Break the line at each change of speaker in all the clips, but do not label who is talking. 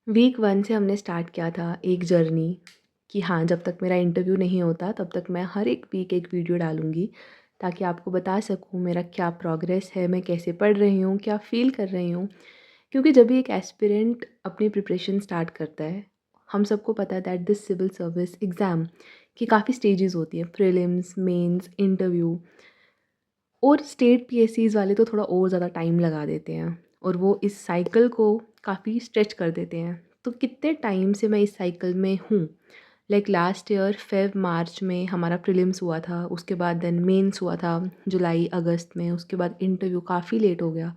Week 1 से हमने start किया था एक जर्नी कि हाँ, जब तक मेरा इंटरव्यू नहीं होता तब तक मैं हर एक वीक एक वीडियो डालूँगी, ताकि आपको बता सकूँ मेरा क्या प्रोग्रेस है, मैं कैसे पढ़ रही हूँ, क्या फ़ील कर रही हूँ। क्योंकि जब भी एक एस्पिरेंट अपनी प्रिपरेशन स्टार्ट करता है, हम सबको पता है that this civil service exam की काफ़ी स्टेजेस होती हैं, प्रीलिम्स, मेंस, इंटरव्यू। और स्टेट पीएससीज़ वाले तो थोड़ा और ज़्यादा टाइम लगा देते हैं और वो इस साइकिल को काफ़ी स्ट्रेच कर देते हैं। तो कितने टाइम से मैं इस साइकिल में हूँ। लाइक लास्ट ईयर फ़ेब मार्च में हमारा प्रीलिम्स हुआ था, उसके बाद देन मेंस हुआ था जुलाई अगस्त में, उसके बाद इंटरव्यू काफ़ी लेट हो गया।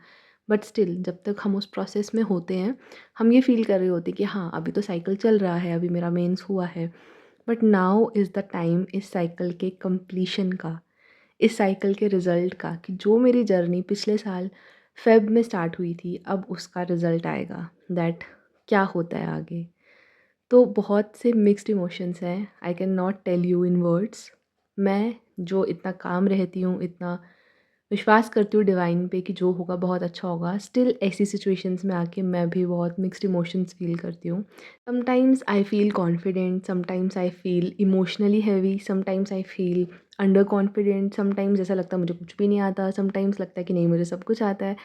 बट स्टिल जब तक हम उस प्रोसेस में होते हैं, हम ये फ़ील कर रहे होते हैं कि हाँ, अभी तो साइकिल चल रहा है, अभी मेरा मेंस हुआ है। But now is the time इस साइकिल के कंप्लीशन का, इस साइकिल के रिज़ल्ट का, कि जो मेरी जर्नी पिछले साल फ़ेब में स्टार्ट हुई थी, अब उसका रिज़ल्ट आएगा। दैट क्या होता है आगे। तो बहुत से मिक्स्ड इमोशंस हैं, I can not tell you in words. मैं जो इतना काम रहती हूँ, इतना विश्वास करती हूँ डिवाइन पे कि जो होगा बहुत अच्छा होगा, स्टिल ऐसी सिचुएशंस में आके मैं भी बहुत मिक्स्ड इमोशंस फ़ील करती हूँ। Sometimes I feel confident, sometimes I feel emotionally heavy, sometimes I feel under confident, sometimes ऐसा लगता है मुझे कुछ भी नहीं आता, समटाइम्स लगता है कि नहीं मुझे सब कुछ आता है।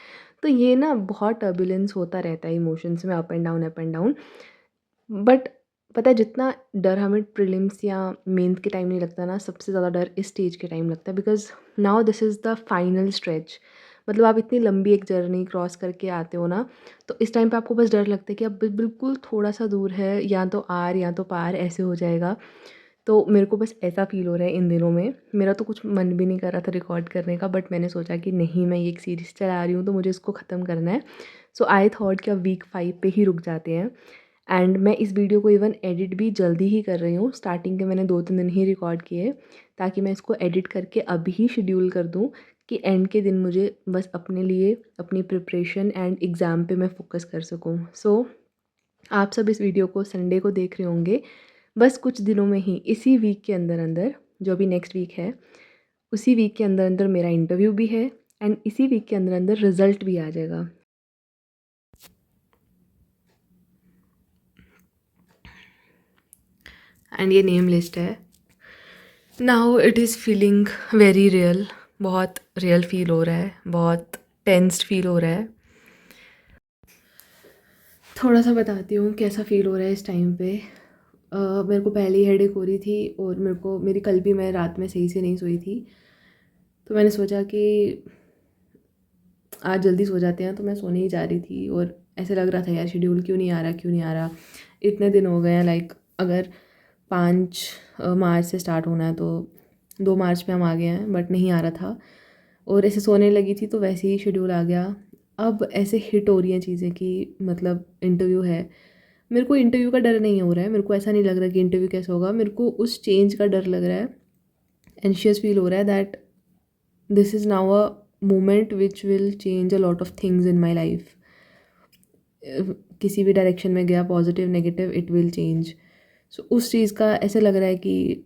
तो ये ना बहुत टर्बुलेंस होता रहता है इमोशंस में, up and down, up and down. But पता है, जितना डर हमें प्रीलिम्स या मेंस के टाइम नहीं लगता ना, सबसे ज़्यादा डर इस स्टेज के टाइम लगता है, because now this is the final stretch. मतलब आप इतनी लंबी एक जर्नी क्रॉस करके आते हो ना, तो इस टाइम पे आपको बस डर लगता है कि अब बिल्कुल थोड़ा-सा दूर है, या तो आर या तो पार ऐसे हो जाएगा। तो मेरे को बस ऐसा फ़ील हो रहा है इन दिनों में। मेरा तो कुछ मन भी नहीं कर रहा था रिकॉर्ड करने का, बट मैंने सोचा कि नहीं, मैं ये एक सीरीज़ चला रही हूँ तो मुझे इसको ख़त्म करना है। सो आई थॉट कि अब वीक 5 पे ही रुक जाते हैं। एंड मैं इस वीडियो को इवन एडिट भी जल्दी ही कर रही हूँ। स्टार्टिंग के मैंने 2-3 दिन ही रिकॉर्ड किए, ताकि मैं इसको एडिट करके अभी ही शेड्यूल कर दूँ कि एंड के दिन मुझे बस अपने लिए, अपनी प्रिपरेशन एंड एग्ज़ाम पे मैं फ़ोकस कर सकूँ। सो आप सब इस वीडियो को संडे को देख रहे होंगे। बस कुछ दिनों में ही, इसी वीक के अंदर-अंदर, जो अभी नेक्स्ट वीक है, उसी वीक के अंदर-अंदर मेरा इंटरव्यू भी है एंड इसी वीक के अंदर-अंदर रिज़ल्ट भी आ जाएगा। एंड ये नेम लिस्ट है। Now it is feeling very real. बहुत रियल फ़ील हो रहा है, बहुत टेंस्ड फ़ील हो रहा है। थोड़ा-सा बताती हूँ कैसा फ़ील हो रहा है इस टाइम पे। मेरे को पहले ही हेडेक हो रही थी और मेरी कल भी मैं रात में सही से नहीं सोई थी। तो मैंने सोचा कि आज जल्दी सो जाते हैं, तो मैं सोने ही जा रही थी और ऐसे लग रहा था यार शेड्यूल क्यों नहीं आ रहा, क्यों नहीं आ रहा। इतने दिन हो गए हैं, लाइक अगर 5 मार्च से स्टार्ट होना है तो 2 मार्च पे हम आ गए हैं, बट नहीं आ रहा था। और ऐसे सोने लगी थी तो वैसे ही शेड्यूल आ गया। अब ऐसे हिट हो रही हैं चीज़ें कि मतलब इंटरव्यू है। मेरे को इंटरव्यू का डर नहीं हो रहा है, मेरे को ऐसा नहीं लग रहा कि इंटरव्यू कैसा होगा, मेरे को उस चेंज का डर लग रहा है। एंशियस फील हो रहा है that this is now a moment which will change a lot of things in my life. किसी भी डायरेक्शन में गया, positive negative, it will change. So उस चीज़ का ऐसे लग रहा है कि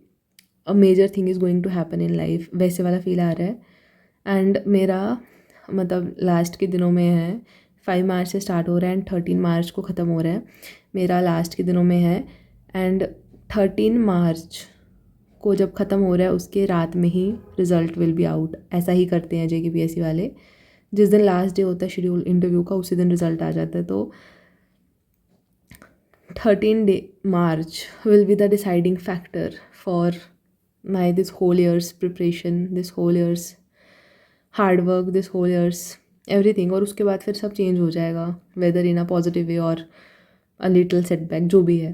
a major thing is going to happen in life, वैसे वाला फील आ रहा है। एंड मेरा मतलब लास्ट के दिनों में है, 5 मार्च से स्टार्ट हो रहा है एंड 13 मार्च को ख़त्म हो रहा है। मेरा लास्ट के दिनों में है एंड 13 मार्च को जब ख़त्म हो रहा है उसके रात में ही रिज़ल्ट विल बी आउट। ऐसा ही करते हैं जेकेपीएससी वाले, जिस दिन लास्ट डे होता है शेड्यूल इंटरव्यू का, उसी दिन रिज़ल्ट आ जाता है। तो 13 March will be the deciding factor for my this whole year's preparation, this whole year's hard work, this whole year's everything। और उसके बाद फिर सब चेंज हो जाएगा, weather in a positive way और अ लिटिल सेटबैक, जो भी है।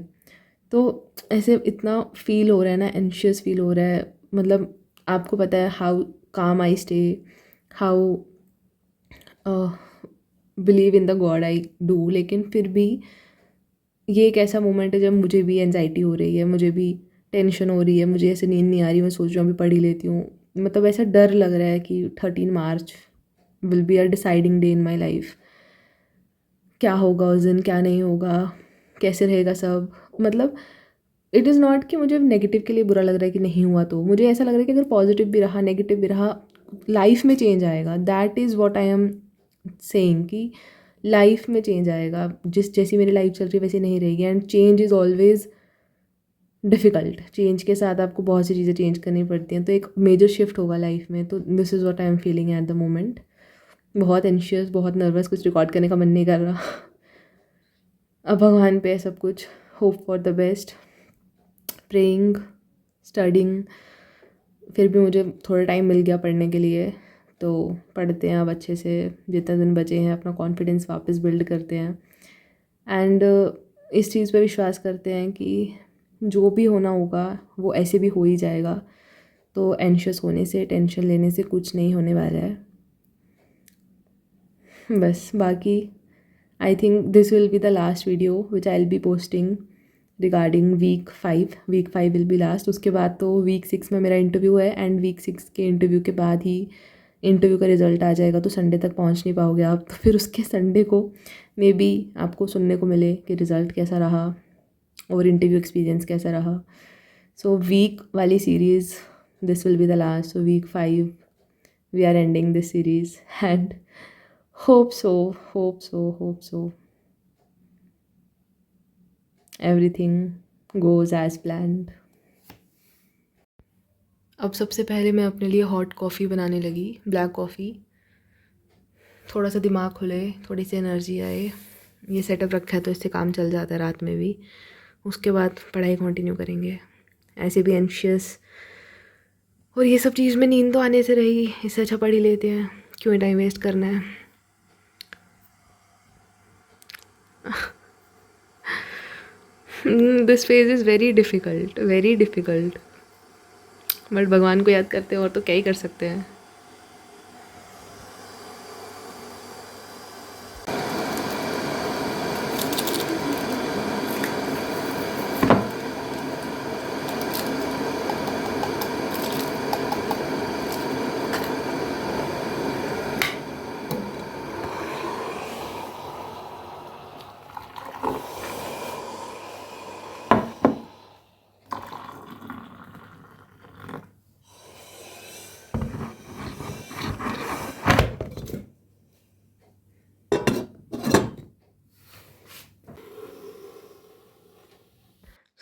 तो ऐसे इतना फील हो रहा है ना, एंशियस फील हो रहा है। मतलब आपको पता है हाउ काम I stay, how believe in the God I do, लेकिन फिर भी ये एक ऐसा मोमेंट है जब मुझे भी एनजाइटी हो रही है, मुझे भी टेंशन हो रही है, मुझे ऐसे नींद नहीं आ रही, मैं सोच रही हूँ अभी पढ़ ही लेती हूँ। मतलब ऐसा डर लग रहा है कि 13 March will be a deciding day in my life. क्या होगा उस दिन, क्या नहीं होगा, कैसे रहेगा सब। मतलब इट इज़ नॉट कि मुझे नेगेटिव के लिए बुरा लग रहा है कि नहीं हुआ, तो मुझे ऐसा लग रहा है कि अगर पॉजिटिव भी रहा, नेगेटिव भी रहा, लाइफ में चेंज आएगा। That is what I am saying कि लाइफ में चेंज आएगा, जैसी मेरी लाइफ चल रही है वैसी नहीं रहेगी। And change is always difficult. Change के साथ आपको बहुत सी चीज़ें चेंज करनी पड़ती हैं, तो एक मेजर शिफ्ट होगा लाइफ में। तो this is what I am feeling at the moment. बहुत एंशियस, बहुत नर्वस, कुछ रिकॉर्ड करने का मन नहीं कर रहा। अब भगवान पे है सब कुछ, hope for the best, praying, studying. फिर भी मुझे थोड़ा टाइम मिल गया पढ़ने के लिए, तो पढ़ते हैं अब अच्छे से। जितने दिन बचे हैं अपना कॉन्फिडेंस वापस बिल्ड करते हैं। एंड इस चीज़ पे विश्वास करते हैं कि जो भी होना होगा वो ऐसे भी हो ही जाएगा। तो एंशियस होने से, टेंशन लेने से कुछ नहीं होने वाला है। बस बाकी I think this will be the last video which I will be posting regarding week 5। Week 5 will be last. उसके बाद तो वीक 6 में मेरा इंटरव्यू है, एंड वीक 6 के इंटरव्यू के बाद ही इंटरव्यू का रिज़ल्ट आ जाएगा। तो संडे तक पहुंच नहीं पाओगे आप, तो फिर उसके संडे को मे बी आपको सुनने को मिले कि रिज़ल्ट कैसा रहा और इंटरव्यू एक्सपीरियंस कैसा रहा। सो वीक वाली series, this will be the last. So week 5 we are ending this series and hope so everything goes as planned. अब सबसे पहले मैं अपने लिए हॉट कॉफ़ी बनाने लगी, ब्लैक कॉफ़ी। थोड़ा सा दिमाग खुले, थोड़ी सी एनर्जी आए। ये सेटअप रखा है तो इससे काम चल जाता है रात में भी। उसके बाद पढ़ाई कंटिन्यू करेंगे। ऐसे भी एंशियस और ये सब चीज़ में नींद तो आने से रहेगी, इससे अच्छा पढ़ ही लेते हैं, क्यों टाइम वेस्ट करना है। This phase is very difficult, but भगवान को याद करते हैं और तो क्या ही कर सकते हैं।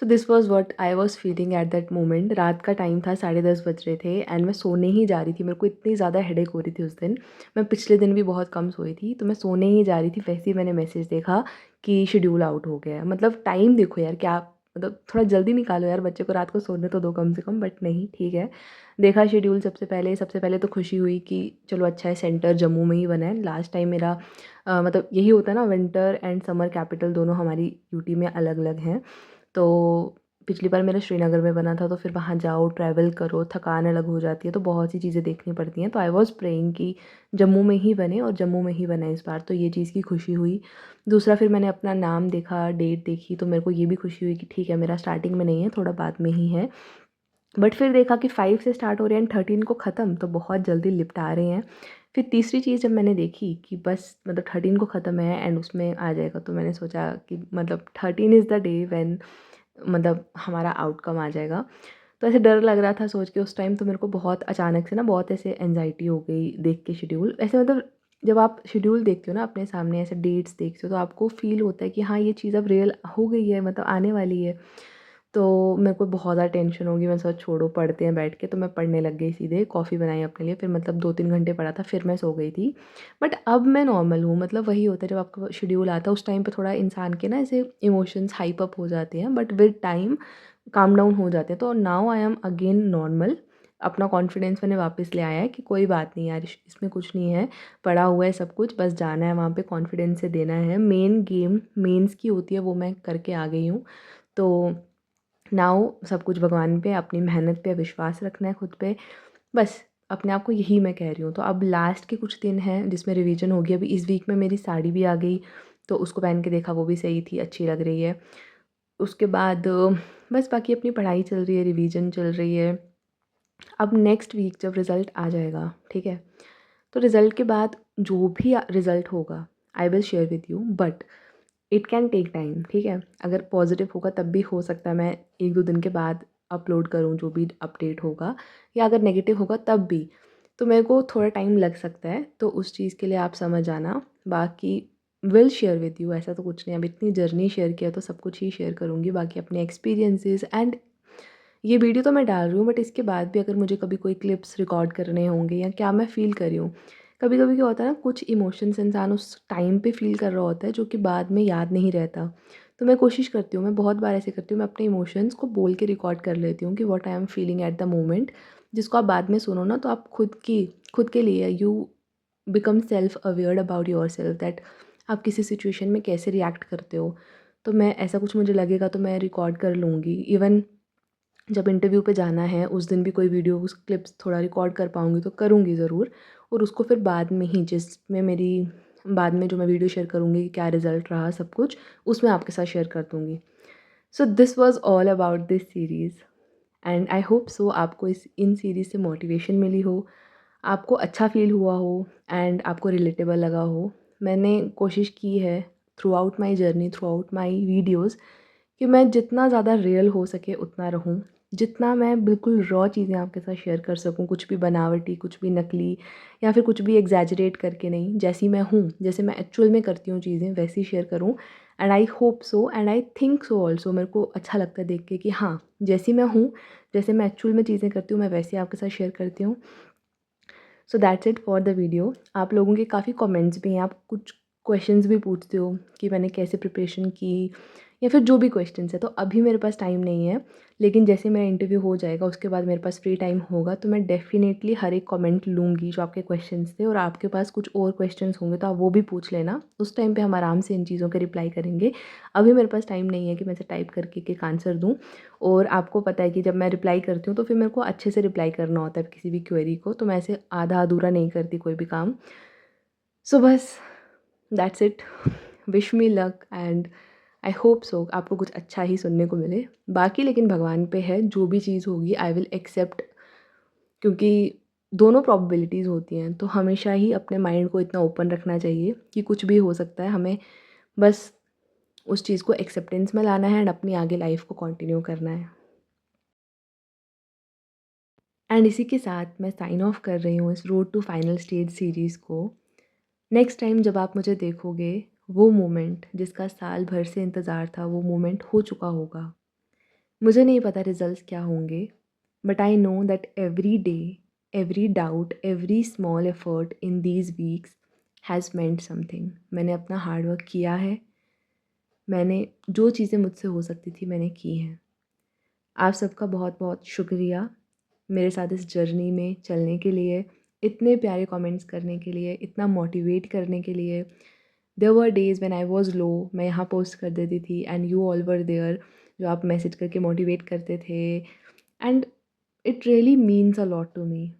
So this was what I was feeling at that moment. रात का टाइम था, 10:30 बज रहे थे, एंड मैं सोने ही जा रही थी। मेरे को इतनी ज़्यादा हेडेक हो रही थी उस दिन। मैं पिछले दिन भी बहुत कम सोई थी, तो मैं सोने ही जा रही थी। वैसे ही मैंने मैसेज देखा कि शेड्यूल आउट हो गया है। मतलब टाइम देखो यार, क्या मतलब थोड़ा जल्दी निकालो यार, बच्चे को रात को सोने तो दो कम से कम। बट नहीं, ठीक है। देखा शेड्यूल, सबसे पहले तो खुशी हुई कि चलो अच्छा है, सेंटर जम्मू में ही बना है। लास्ट टाइम मेरा मतलब यही होता है ना, विंटर एंड समर कैपिटल दोनों हमारी यूटी में अलग अलग हैं। तो पिछली बार मेरा श्रीनगर में बना था, तो फिर वहाँ जाओ, ट्रैवल करो, थकान अलग हो जाती है, तो बहुत सी चीज़ें देखनी पड़ती हैं। तो आई वॉज़ प्रेइंग कि जम्मू में ही बने, और जम्मू में ही बना इस बार, तो ये चीज़ की खुशी हुई। दूसरा, फिर मैंने अपना नाम देखा, डेट देखी, तो मेरे को ये भी खुशी हुई कि ठीक है, मेरा स्टार्टिंग में नहीं है, थोड़ा बाद में ही है। बट फिर देखा कि 5 से स्टार्ट हो रहे हैं एंड 13 को ख़त्म, तो बहुत जल्दी निपटा रहे हैं। फिर तीसरी चीज़ जब मैंने देखी कि बस मतलब 13 को ख़त्म है एंड उसमें आ जाएगा, तो मैंने सोचा कि मतलब 13 इज़ द डे व्हेन मतलब हमारा आउटकम आ जाएगा। तो ऐसे डर लग रहा था सोच के उस टाइम। तो मेरे को बहुत अचानक से ना बहुत ऐसे एंग्जायटी हो गई देख के शेड्यूल। ऐसे मतलब जब आप शेड्यूल देखते हो ना अपने सामने, ऐसे डेट्स देखते हो, तो आपको फ़ील होता है कि हाँ, ये चीज़ अब रियल हो गई है, मतलब आने वाली है। तो मेरे को बहुत ज़्यादा टेंशन होगी। मैं सोचा छोड़ो, पढ़ते हैं बैठ के। तो मैं पढ़ने लग गई सीधे, कॉफ़ी बनाई अपने लिए, फिर मतलब 2-3 घंटे पढ़ा था, फिर मैं सो गई थी। बट अब मैं नॉर्मल हूँ। मतलब वही होता है जब आपका शेड्यूल आता है, उस टाइम पे थोड़ा इंसान के ना ऐसे इमोशंस हाइप अप हो जाते हैं, but with time calm down हो जाते हैं। तो now I am again normal. अपना कॉन्फिडेंस मैंने वापस ले आया है कि कोई बात नहीं यार, इसमें कुछ नहीं है, पढ़ा हुआ है सब कुछ, बस जाना है वहाँ पे, कॉन्फिडेंस से देना है। मेन गेम मेंस की होती है, वो मैं करके आ गई हूँ। तो नाउ सब कुछ भगवान पे, अपनी मेहनत पे विश्वास रखना है, खुद पे। बस अपने आप को यही मैं कह रही हूँ। तो अब लास्ट के कुछ दिन हैं जिसमें रिवीजन होगी। अभी इस वीक में मेरी साड़ी भी आ गई, तो उसको पहन के देखा, वो भी सही थी, अच्छी लग रही है। उसके बाद बस बाकी अपनी पढ़ाई चल रही है, रिवीजन चल रही है। अब नेक्स्ट वीक जब रिज़ल्ट आ जाएगा, ठीक है, तो रिज़ल्ट के बाद जो भी रिज़ल्ट होगा I will share with you, but it can take time, ठीक है। अगर पॉजिटिव होगा तब भी हो सकता है मैं 1-2 दिन के बाद अपलोड करूँ जो भी अपडेट होगा, या अगर नेगेटिव होगा तब भी। तो मेरे को थोड़ा टाइम लग सकता है, तो उस चीज़ के लिए आप समझ आना। बाकी विल शेयर विद यू, ऐसा तो कुछ नहीं, अब इतनी जर्नी शेयर किया तो सब कुछ ही शेयर करूँगी, बाकी अपने एक्सपीरियंसेस। एंड ये वीडियो तो मैं डाल रही हूँ, बट इसके बाद भी अगर मुझे कभी कोई क्लिप्स रिकॉर्ड करने होंगे या क्या मैं फ़ील कर रही हूँ, कभी कभी क्या होता है ना, कुछ इमोशंस इंसान उस टाइम पे फ़ील कर रहा होता है जो कि बाद में याद नहीं रहता। तो मैं कोशिश करती हूँ, मैं बहुत बार ऐसे करती हूँ, मैं अपने इमोशंस को बोल के रिकॉर्ड कर लेती हूँ कि what I am feeling at the moment, जिसको आप बाद में सुनो ना तो आप खुद के लिए you become self aware about your self, that आप किसी सिचुएशन में कैसे रिएक्ट करते हो। तो मैं ऐसा कुछ मुझे लगेगा तो मैं रिकॉर्ड कर लूँगी। इवन जब इंटरव्यू पे जाना है उस दिन भी कोई वीडियो उस क्लिप्स थोड़ा रिकॉर्ड कर पाऊँगी तो करूँगी ज़रूर, और उसको फिर बाद में ही जिसमें मेरी बाद में जो मैं वीडियो शेयर करूँगी कि क्या रिज़ल्ट रहा सब कुछ, उसमें आपके साथ शेयर कर दूँगी। So this was all about this series and I hope so आपको इन सीरीज़ से मोटिवेशन मिली हो, आपको अच्छा फ़ील हुआ हो एंड आपको रिलेटेबल लगा हो। मैंने कोशिश की है through out my journey, through out my videos, कि मैं जितना ज़्यादा रियल हो सके उतना रहूँ, जितना मैं बिल्कुल रॉ चीज़ें आपके साथ शेयर कर सकूँ, कुछ भी बनावटी, कुछ भी नकली या फिर कुछ भी एग्जैजरेट करके नहीं, जैसी मैं हूँ, जैसे मैं एक्चुअल में करती हूँ चीज़ें वैसी शेयर करूँ। And I hope so and I think so also, मेरे को अच्छा लगता है देख के कि हाँ, जैसी मैं हूँ, जैसे मैं एक्चुअल में चीज़ें करती हूँ, मैं वैसे आपके साथ शेयर करती हूँ। So that's it for the video. आप लोगों के काफ़ी कमेंट्स भी हैं, आप कुछ क्वेश्चंस भी पूछते हो कि मैंने कैसे प्रिपरेशन की या फिर जो भी क्वेश्चंस है। तो अभी मेरे पास टाइम नहीं है, लेकिन जैसे मेरा इंटरव्यू हो जाएगा उसके बाद मेरे पास फ्री टाइम होगा तो मैं डेफ़िनेटली हर एक कमेंट लूँगी जो आपके क्वेश्चंस थे, और आपके पास कुछ और क्वेश्चंस होंगे तो आप वो भी पूछ लेना। उस टाइम पे हम आराम से इन चीज़ों के रिप्लाई करेंगे। अभी मेरे पास टाइम नहीं है कि मैं इसे टाइप करके एक आंसर दूँ, और आपको पता है कि जब मैं रिप्लाई करती हूँ तो फिर मेरे को अच्छे से रिप्लाई करना होता है किसी भी क्वेरी को, तो मैं ऐसे आधा अधूरा नहीं करती कोई भी काम। सो बस that's it. Wish me luck and I hope so आपको कुछ अच्छा ही सुनने को मिले। बाकी लेकिन भगवान पे है, जो भी चीज़ होगी आई विल एक्सेप्ट, क्योंकि दोनों प्रोबेबिलिटीज़ होती हैं, तो हमेशा ही अपने माइंड को इतना ओपन रखना चाहिए कि कुछ भी हो सकता है। हमें बस उस चीज़ को एक्सेप्टेंस में लाना है एंड अपनी आगे लाइफ को कंटिन्यू करना है। एंड इसी के साथ मैं साइन ऑफ कर रही हूँ इस road to final stage series को। नेक्स्ट टाइम जब आप मुझे देखोगे, वो मोमेंट जिसका साल भर से इंतज़ार था वो मोमेंट हो चुका होगा। मुझे नहीं पता रिजल्ट्स क्या होंगे, but I know that every day, every doubt, every small effort in these weeks has meant something. मैंने अपना हार्ड वर्क किया है, मैंने जो चीज़ें मुझसे हो सकती थी मैंने की हैं। आप सबका बहुत बहुत शुक्रिया मेरे साथ इस जर्नी में चलने के लिए, इतने प्यारे कमेंट्स करने के लिए, इतना मोटिवेट करने के लिए। There were days when I was low, मैं यहाँ पोस्ट कर देती थी and you all were there, जो आप मैसेज करके मोटिवेट करते थे, and it really means a lot to me.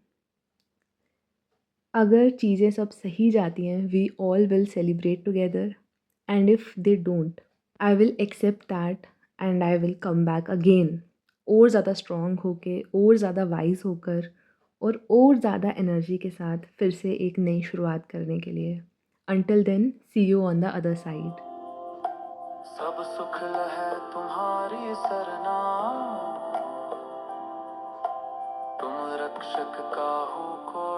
अगर चीज़ें सब सही जाती हैं, we all will celebrate together, and if they don't, I will accept that and I will come back again, और ज़्यादा स्ट्रॉन्ग होके, और ज़्यादा वाइज होकर, और ज़्यादा एनर्जी के साथ फिर से एक नई शुरुआत करने के लिए। Until then, see you on the other side.
सब सुख लहै तुम्हारी सरना, तुम रक्षक काहू को